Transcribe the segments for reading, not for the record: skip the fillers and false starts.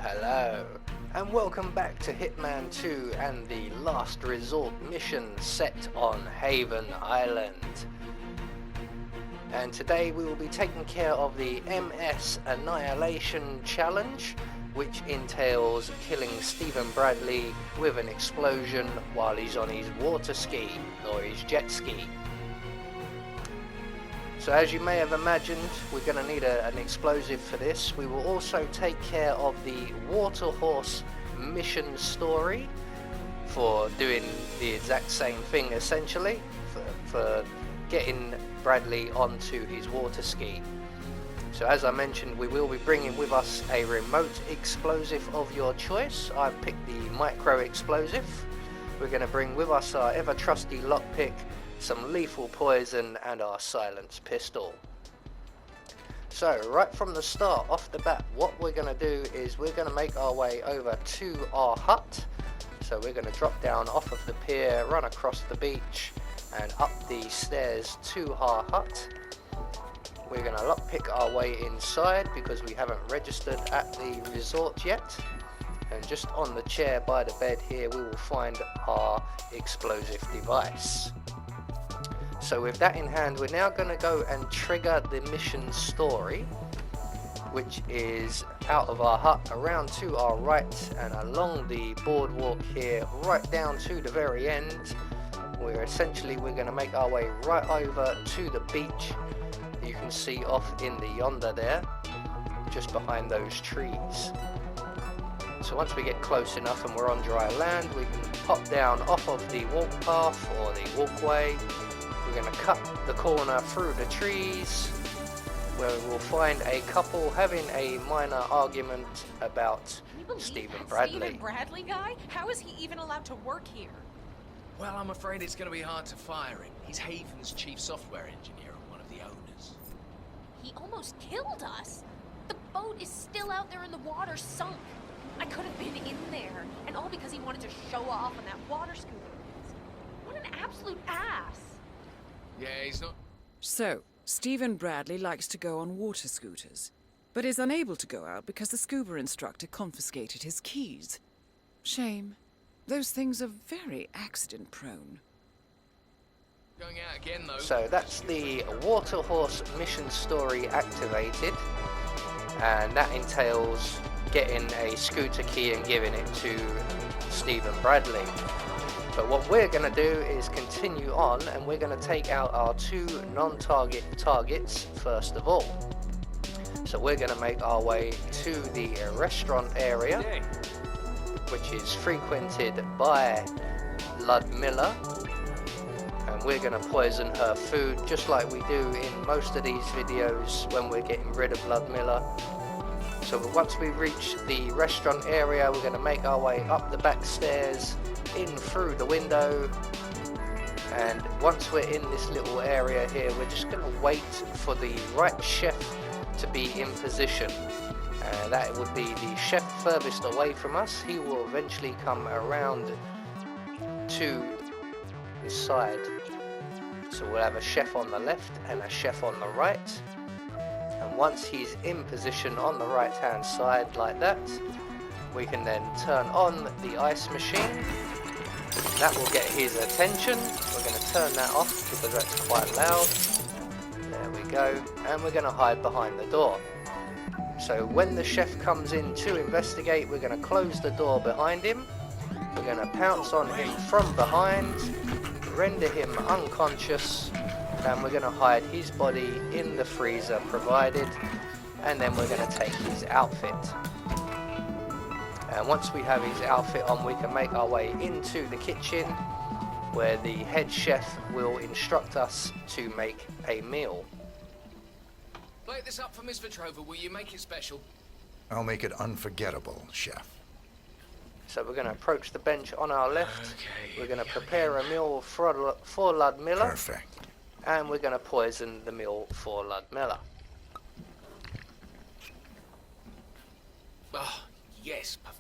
Hello, and welcome back to Hitman 2 and the Last Resort mission set on Haven Island. And today we will be taking care of the MS Annihilation challenge, which entails killing Stephen Bradley with an explosion while he's on his water ski, or his jet ski. So as you may have imagined, we're going to need an explosive for this. We will also take care of the water horse mission story for doing the exact same thing essentially, for getting Bradley onto his water ski. So as I mentioned, we will be bringing with us a remote explosive of your choice. I've picked the micro explosive. We're going to bring with us our ever trusty lockpick, some lethal poison, and our silenced pistol. So right from the start, off the bat, what we're going to do is we're going to make our way over to our hut. So we're going to drop down off of the pier, run across the beach and up the stairs to our hut. We're going to lockpick our way inside because we haven't registered at the resort yet. And just on the chair by the bed here, we will find our explosive device. So with that in hand, we're now going to go and trigger the mission story, which is out of our hut, around to our right and along the boardwalk here, right down to the very end, where essentially we're going to make our way right over to the beach. You can see off in the yonder there, just behind those trees. So once we get close enough and we're on dry land, we can pop down off of the walk path or the walkway. We're going to cut the corner through the trees, where we'll find a couple having a minor argument about Stephen Bradley. Stephen Bradley guy? How is he even allowed to work here? Well, I'm afraid it's going to be hard to fire him. He's Haven's chief software engineer and one of the owners. He almost killed us. The boat is still out there in the water, sunk. I could have been in there, and all because he wanted to show off on that water scooter. What an absolute ass. Yeah, he's not... So, Stephen Bradley likes to go on water scooters, but is unable to go out because the scuba instructor confiscated his keys. Shame. Those things are very accident-prone. Going out again, though. So that's the water horse mission story activated, and that entails getting a scooter key and giving it to Stephen Bradley. But what we're going to do is continue on, and we're going to take out our two non-target targets first of all. So we're going to make our way to the restaurant area, which is frequented by Ludmilla, and we're going to poison her food just like we do in most of these videos when we're getting rid of Ludmilla. So once we reach the restaurant area, we're going to make our way up the back stairs, in through the window, and once we're in this little area here, we're just going to wait for the right chef to be in position. That would be the chef furthest away from us. He will eventually come around to the side. So we'll have a chef on the left and a chef on the right. And once he's in position on the right hand side like that, we can then turn on the ice machine. That will get his attention. We're going to turn that off because that's quite loud. There we go. And we're going to hide behind the door. So when the chef comes in to investigate, we're going to close the door behind him. We're going to pounce on him from behind, render him unconscious, and we're going to hide his body in the freezer provided, and then we're going to take his outfit. And once we have his outfit on, we can make our way into the kitchen, where the head chef will instruct us to make a meal. Plate this up for Miss Vetrova, will you? Make it special. I'll make it unforgettable, chef. So we're going to approach the bench on our left. Okay, we're going to prepare a meal for Ludmilla. Perfect. And we're going to poison the meal for Ludmilla. Oh, yes, perfection.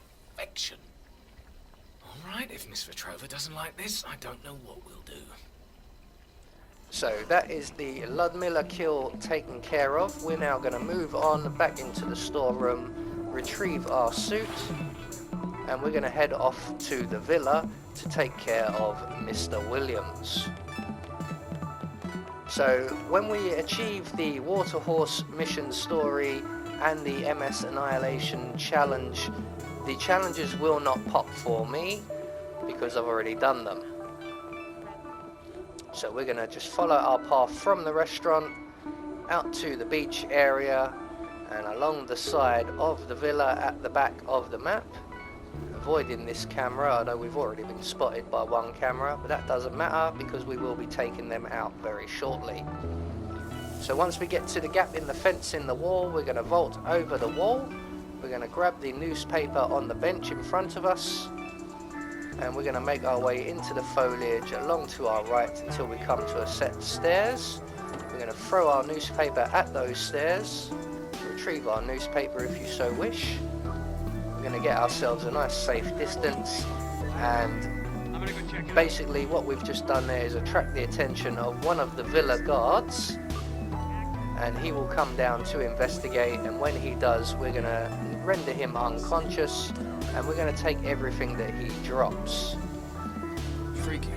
All right, if Miss Vetrova doesn't like this, I don't know what we'll do. So that is the Ludmilla kill taken care of. We're now going to move on back into the storeroom retrieve our suit, and we're going to head off to the villa to take care of Mr. Williams. So when we achieve the Waterhorse mission story and the MS Annihilation challenge, the challenges will not pop for me because I've already done them. So we're going to just follow our path from the restaurant out to the beach area and along the side of the villa at the back of the map, avoiding this camera, although we've already been spotted by one camera, but that doesn't matter because we will be taking them out very shortly. So once we get to the gap in the fence in the wall, we're going to vault over the wall, we're going to grab the newspaper on the bench in front of us, and we're going to make our way into the foliage along to our right until we come to a set of stairs. We're going to throw our newspaper at those stairs, retrieve our newspaper if you so wish. We're going to get ourselves a nice safe distance, and basically what we've just done there is attract the attention of one of the villa guards, and he will come down to investigate, and when he does we're going to render him unconscious and we're going to take everything that he drops. Freaky.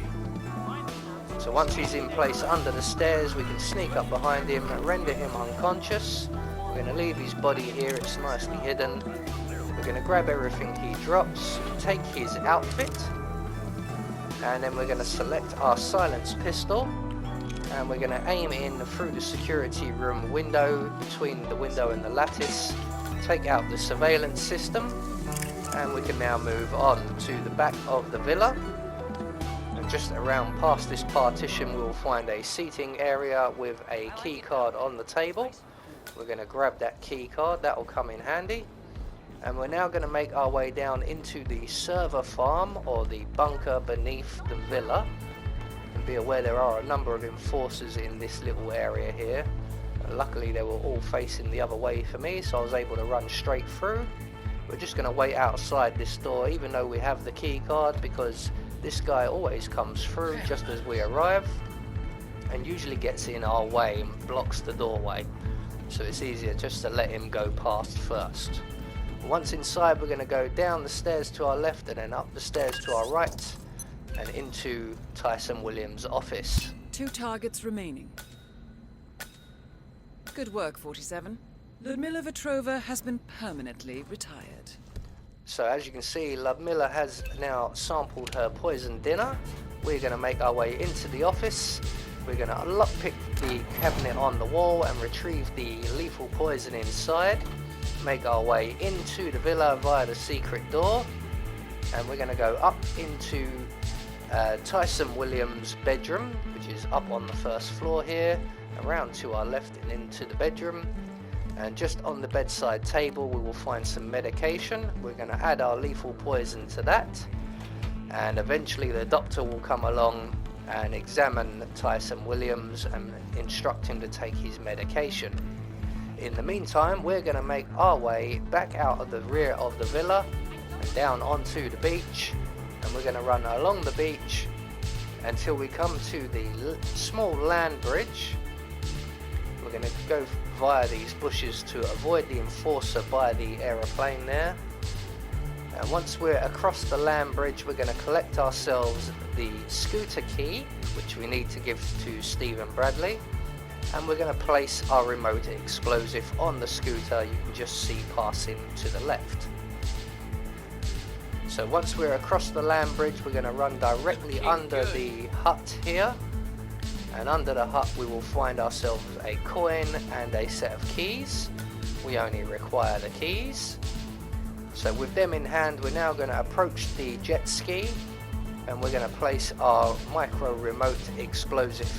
So once he's in place under the stairs, we can sneak up behind him and render him unconscious. We're going to leave his body here, it's nicely hidden. We're going to grab everything he drops, take his outfit, and then we're going to select our silenced pistol, and we're going to aim in through the security room window, between the window and the lattice, take out the surveillance system, and we can now move on to the back of the villa. And just around past this partition we will find a seating area with a key card on the table. We're going to grab that key card, that will come in handy. And we're now going to make our way down into the server farm, or the bunker beneath the villa. And be aware there are a number of enforcers in this little area here. Luckily they were all facing the other way for me, so I was able to run straight through. We're just going to wait outside this door even though we have the key card, because this guy always comes through just as we arrive and usually gets in our way and blocks the doorway, so it's easier just to let him go past first. Once inside we're going to go down the stairs to our left and then up the stairs to our right and into Tyson Williams' office. 2 targets remaining. Good work, 47. Ludmilla Vetrova has been permanently retired. So as you can see, Ludmilla has now sampled her poisoned dinner. We're going to make our way into the office. We're going to lockpick the cabinet on the wall and retrieve the lethal poison inside. Make our way into the villa via the secret door. And we're going to go up into Tyson Williams' bedroom, which is up on the first floor here, around to our left and into the bedroom. And just on the bedside table we will find some medication. We're going to add our lethal poison to that, and eventually the doctor will come along and examine Tyson Williams and instruct him to take his medication. In the meantime we're going to make our way back out of the rear of the villa and down onto the beach, and we're going to run along the beach until we come to the small land bridge. We're going to go via these bushes to avoid the enforcer by the aeroplane there. And once we're across the land bridge we're going to collect ourselves the scooter key, which we need to give to Stephen Bradley, and we're going to place our remote explosive on the scooter you can just see passing to the left. So once we're across the land bridge we're going to run directly under the hut here, and under the hut we will find ourselves a coin and a set of keys. We only require the keys. So with them in hand we're now going to approach the jet ski, and we're going to place our micro remote explosive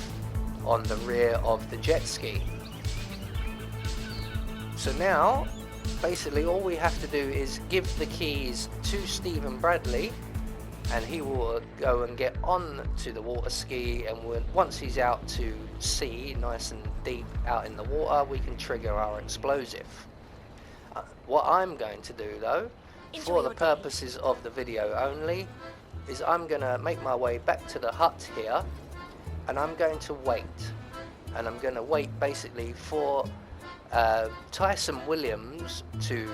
on the rear of the jet ski. So now basically all we have to do is give the keys to Stephen Bradley, and he will go and get on to the water ski, and once he's out to sea, nice and deep out in the water, we can trigger our explosive. What I'm going to do though, for the purposes of the video only, is I'm going to make my way back to the hut here, and I'm going to wait. And I'm going to wait basically for Tyson Williams to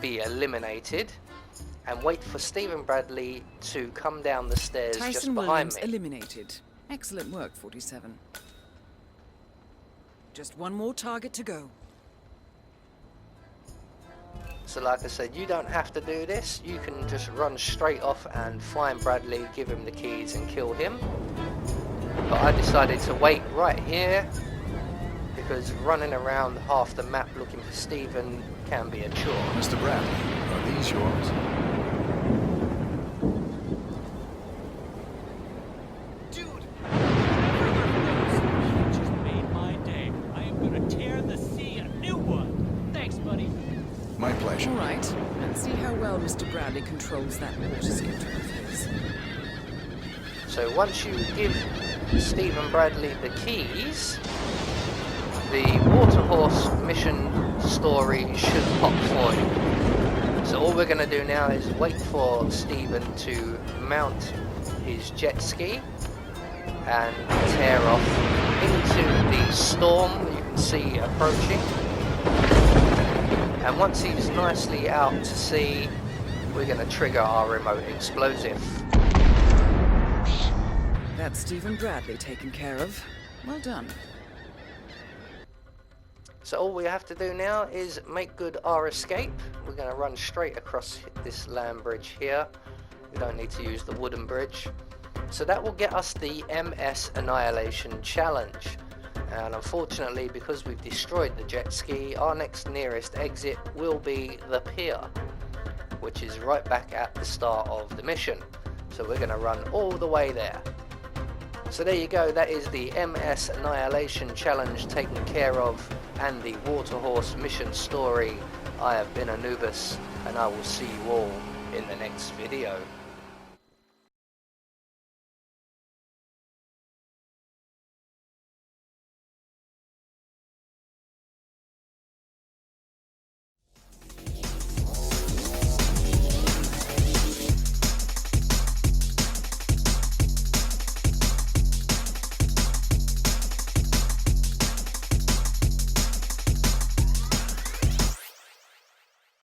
be eliminated, and wait for Stephen Bradley to come down the stairs just Tyson behind Williams me. eliminated. Excellent work, 47. Just one more target to go. So like I said, you don't have to do this. You can just run straight off and find Bradley, give him the keys and kill him. But I decided to wait right here because running around half the map looking for Stephen can be a chore. Mr. Bradley, are these yours? Dude! You just made my day. I am gonna tear the sea a new one. Thanks, buddy. My pleasure. All right, let's see how well Mr. Bradley controls that water scooter of his. So once you give Stephen Bradley the keys, the Waterhorse mission story should pop for you. So all we're going to do now is wait for Stephen to mount his jet ski and tear off into the storm you can see approaching. And once he's nicely out to sea, we're going to trigger our remote explosive. That's Stephen Bradley taken care of. Well done. So all we have to do now is make good our escape. We're going to run straight across this land bridge here. We don't need to use the wooden bridge. So that will get us the MS Annihilation challenge. And unfortunately, because we've destroyed the jet ski, our next nearest exit will be the pier, which is right back at the start of the mission. So we're going to run all the way there. So there you go, that is the MS Annihilation challenge taken care of, and the Waterhorse mission story. I have been Anubis, and I will see you all in the next video.